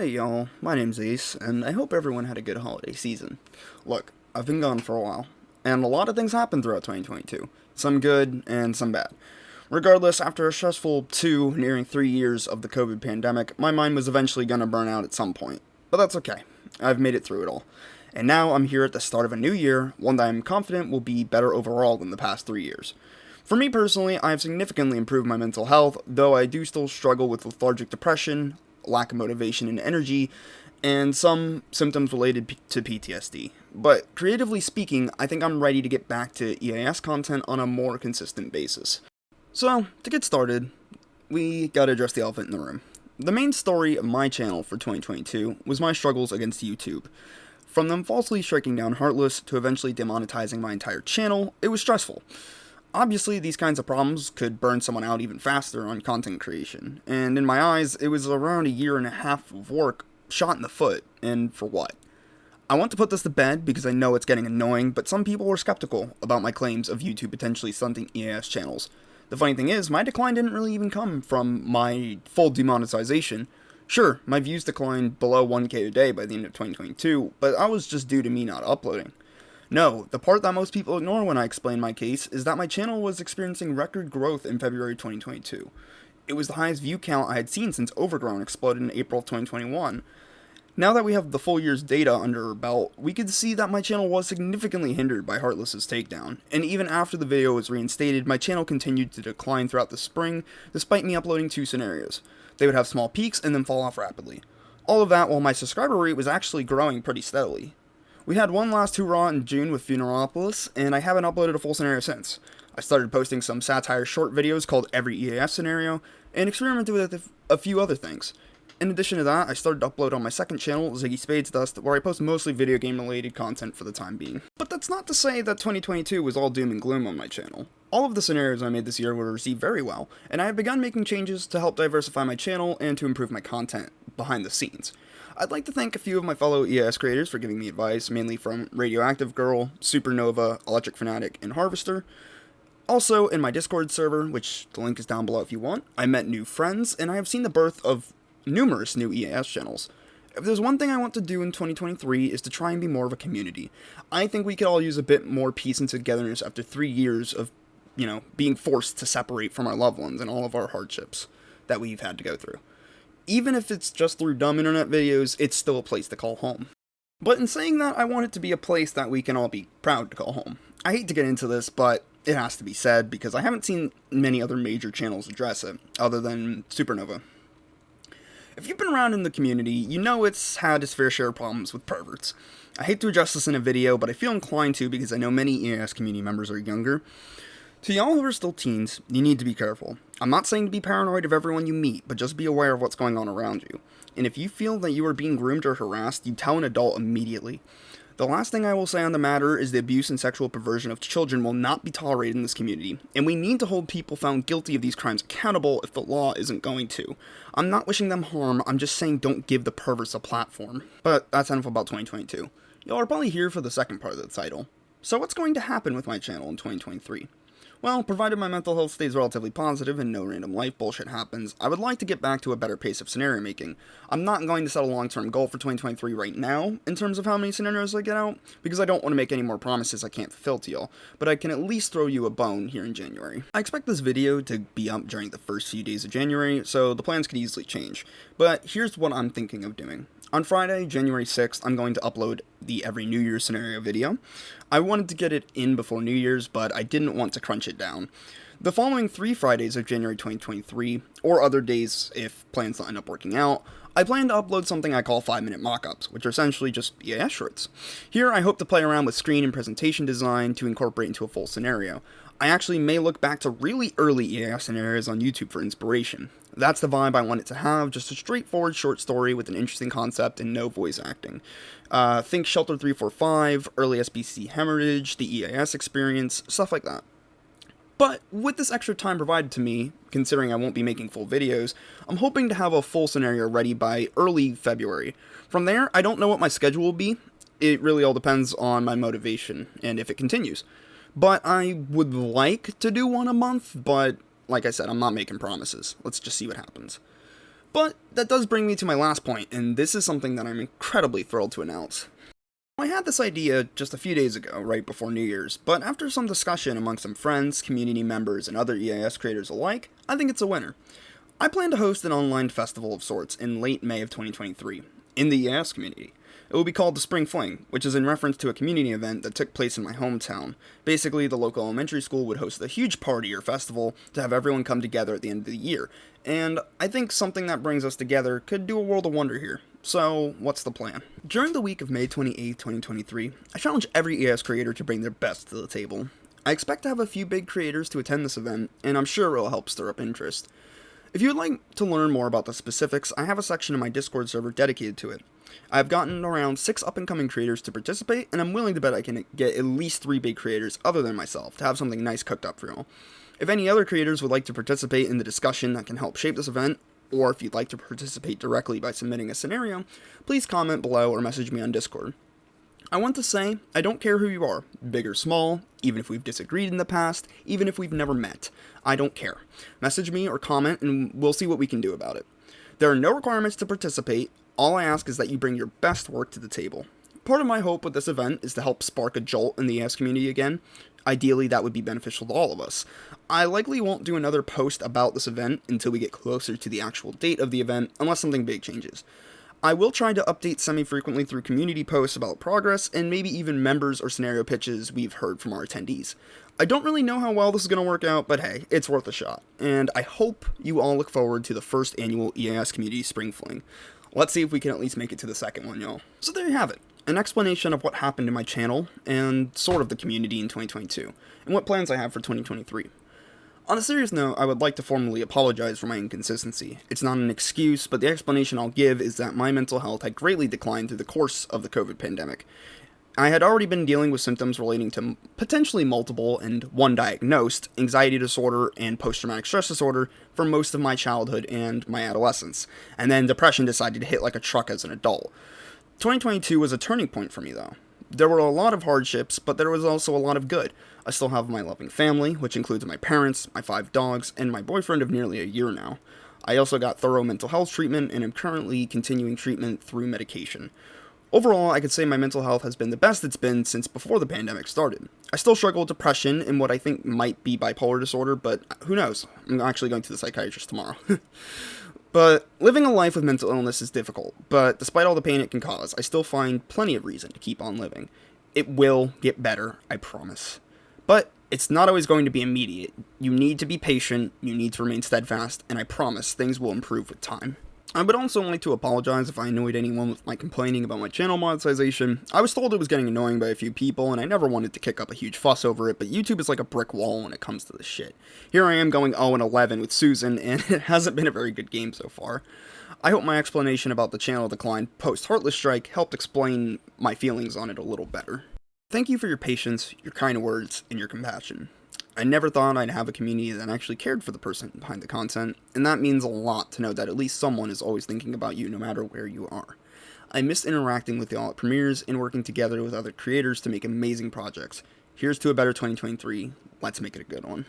Hey y'all, my name's Ace, and I hope everyone had a good holiday season. Look, I've been gone for a while, and a lot of things happened throughout 2022. Some good, and some bad. Regardless, after a stressful nearing 3 years of the COVID pandemic, my mind was eventually gonna burn out at some point. But that's okay. I've made it through it all. And now I'm here at the start of a new year, one that I'm confident will be better overall than the past 3 years. For me personally, I have significantly improved my mental health, though I do still struggle with lethargic depression, lack of motivation and energy, and some symptoms related to PTSD. But creatively speaking, I think I'm ready to get back to EAS content on a more consistent basis. So, to get started, we gotta address the elephant in the room. The main story of my channel for 2022 was my struggles against YouTube. From them falsely striking down Heartless to eventually demonetizing my entire channel, it was stressful. Obviously, these kinds of problems could burn someone out even faster on content creation, and in my eyes, it was around a year and a half of work shot in the foot, and for what? I want to put this to bed because I know it's getting annoying, but some people were skeptical about my claims of YouTube potentially stunting EAS channels. The funny thing is, my decline didn't really even come from my full demonetization. Sure, my views declined below 1k a day by the end of 2022, but that was just due to me not uploading. No, the part that most people ignore when I explain my case is that my channel was experiencing record growth in February 2022. It was the highest view count I had seen since Overgrown exploded in April of 2021. Now that we have the full year's data under our belt, we could see that my channel was significantly hindered by Heartless's takedown, and even after the video was reinstated, my channel continued to decline throughout the spring, despite me uploading 2 scenarios. They would have small peaks and then fall off rapidly. All of that while my subscriber rate was actually growing pretty steadily. We had one last hurrah in June with Funeralopolis, and I haven't uploaded a full scenario since. I started posting some satire short videos called Every EAS Scenario, and experimented with a few other things. In addition to that, I started to upload on my second channel, Ziggy Spades Dust, where I post mostly video game related content for the time being. But that's not to say that 2022 was all doom and gloom on my channel. All of the scenarios I made this year were received very well, and I have begun making changes to help diversify my channel and to improve my content behind the scenes. I'd like to thank a few of my fellow EAS creators for giving me advice, mainly from Radioactive Girl, Supernova, Electric Fanatic, and Harvester. Also, in my Discord server, which the link is down below if you want, I met new friends, and I have seen the birth of numerous new EAS channels. If there's one thing I want to do in 2023 is to try and be more of a community. I think we could all use a bit more peace and togetherness after 3 years of, being forced to separate from our loved ones and all of our hardships that we've had to go through. Even if it's just through dumb internet videos, it's still a place to call home. But in saying that, I want it to be a place that we can all be proud to call home. I hate to get into this, but it has to be said because I haven't seen many other major channels address it, other than Supernova. If you've been around in the community, you know it's had its fair share of problems with perverts. I hate to address this in a video, but I feel inclined to because I know many EAS community members are younger. To y'all who are still teens, you need to be careful. I'm not saying to be paranoid of everyone you meet, but just be aware of what's going on around you. And if you feel that you are being groomed or harassed, you tell an adult immediately. The last thing I will say on the matter is the abuse and sexual perversion of children will not be tolerated in this community, and we need to hold people found guilty of these crimes accountable if the law isn't going to. I'm not wishing them harm, I'm just saying don't give the perverts a platform. But that's enough about 2022. Y'all are probably here for the second part of the title. So what's going to happen with my channel in 2023? Well, provided my mental health stays relatively positive and no random life bullshit happens, I would like to get back to a better pace of scenario making. I'm not going to set a long-term goal for 2023 right now, in terms of how many scenarios I get out, because I don't want to make any more promises I can't fulfill to y'all, but I can at least throw you a bone here in January. I expect this video to be up during the first few days of January, so the plans could easily change, but here's what I'm thinking of doing. On Friday, January 6th, I'm going to upload the Every New Year's scenario video. I wanted to get it in before New Year's, but I didn't want to crunch it down. The following 3 Fridays of January 2023, or other days if plans don't end up working out, I plan to upload something I call 5-minute mockups, which are essentially just EAS shorts. Here, I hope to play around with screen and presentation design to incorporate into a full scenario. I actually may look back to really early EAS scenarios on YouTube for inspiration. That's the vibe I want it to have, just a straightforward short story with an interesting concept and no voice acting. Think Shelter 345, early SBC hemorrhage, the EAS experience, stuff like that. But with this extra time provided to me, considering I won't be making full videos, I'm hoping to have a full scenario ready by early February. From there, I don't know what my schedule will be. It really all depends on my motivation and if it continues. But I would like to do one a month, but like I said, I'm not making promises. Let's just see what happens. But that does bring me to my last point, and this is something that I'm incredibly thrilled to announce. I had this idea just a few days ago, right before New Year's, but after some discussion among some friends, community members, and other EAS creators alike, I think it's a winner. I plan to host an online festival of sorts in late May of 2023, in the EAS community. It will be called the Spring Fling, which is in reference to a community event that took place in my hometown. Basically, the local elementary school would host a huge party or festival to have everyone come together at the end of the year, and I think something that brings us together could do a world of wonder here. So, what's the plan? During the week of May 28, 2023, I challenge every EAS creator to bring their best to the table. I expect to have a few big creators to attend this event, and I'm sure it will help stir up interest. If you would like to learn more about the specifics, I have a section in my Discord server dedicated to it. I have gotten around 6 up-and-coming creators to participate, and I'm willing to bet I can get at least 3 big creators other than myself to have something nice cooked up for y'all. If any other creators would like to participate in the discussion that can help shape this event, or if you'd like to participate directly by submitting a scenario, please comment below or message me on Discord. I want to say, I don't care who you are, big or small, even if we've disagreed in the past, even if we've never met. I don't care. Message me or comment and we'll see what we can do about it. There are no requirements to participate. All I ask is that you bring your best work to the table. Part of my hope with this event is to help spark a jolt in the EAS community again. Ideally, that would be beneficial to all of us. I likely won't do another post about this event until we get closer to the actual date of the event, unless something big changes. I will try to update semi-frequently through community posts about progress, and maybe even members or scenario pitches we've heard from our attendees. I don't really know how well this is going to work out, but hey, it's worth a shot. And I hope you all look forward to the first annual EAS Community Spring Fling. Let's see if we can at least make it to the second one, y'all. So there you have it. An explanation of what happened in my channel, and sort of the community in 2022, and what plans I have for 2023. On a serious note, I would like to formally apologize for my inconsistency. It's not an excuse, but the explanation I'll give is that my mental health had greatly declined through the course of the COVID pandemic. I had already been dealing with symptoms relating to potentially multiple and one diagnosed anxiety disorder and post-traumatic stress disorder for most of my childhood and my adolescence, and then depression decided to hit like a truck as an adult. 2022 was a turning point for me though. There were a lot of hardships, but there was also a lot of good. I still have my loving family, which includes my parents, my 5 dogs, and my boyfriend of nearly a year now. I also got thorough mental health treatment and am currently continuing treatment through medication. Overall, I could say my mental health has been the best it's been since before the pandemic started. I still struggle with depression and what I think might be bipolar disorder, but who knows? I'm actually going to the psychiatrist tomorrow. But living a life with mental illness is difficult, but despite all the pain it can cause, I still find plenty of reason to keep on living. It will get better, I promise. But it's not always going to be immediate. You need to be patient, you need to remain steadfast, and I promise things will improve with time. I would also like to apologize if I annoyed anyone with my complaining about my channel monetization. I was told it was getting annoying by a few people, and I never wanted to kick up a huge fuss over it, but YouTube is like a brick wall when it comes to this shit. Here I am going 0-11 with Susan, and it hasn't been a very good game so far. I hope my explanation about the channel decline post-Heartless Strike helped explain my feelings on it a little better. Thank you for your patience, your kind words, and your compassion. I never thought I'd have a community that actually cared for the person behind the content, and that means a lot to know that at least someone is always thinking about you no matter where you are. I miss interacting with y'all at premieres and working together with other creators to make amazing projects. Here's to a better 2023. Let's make it a good one.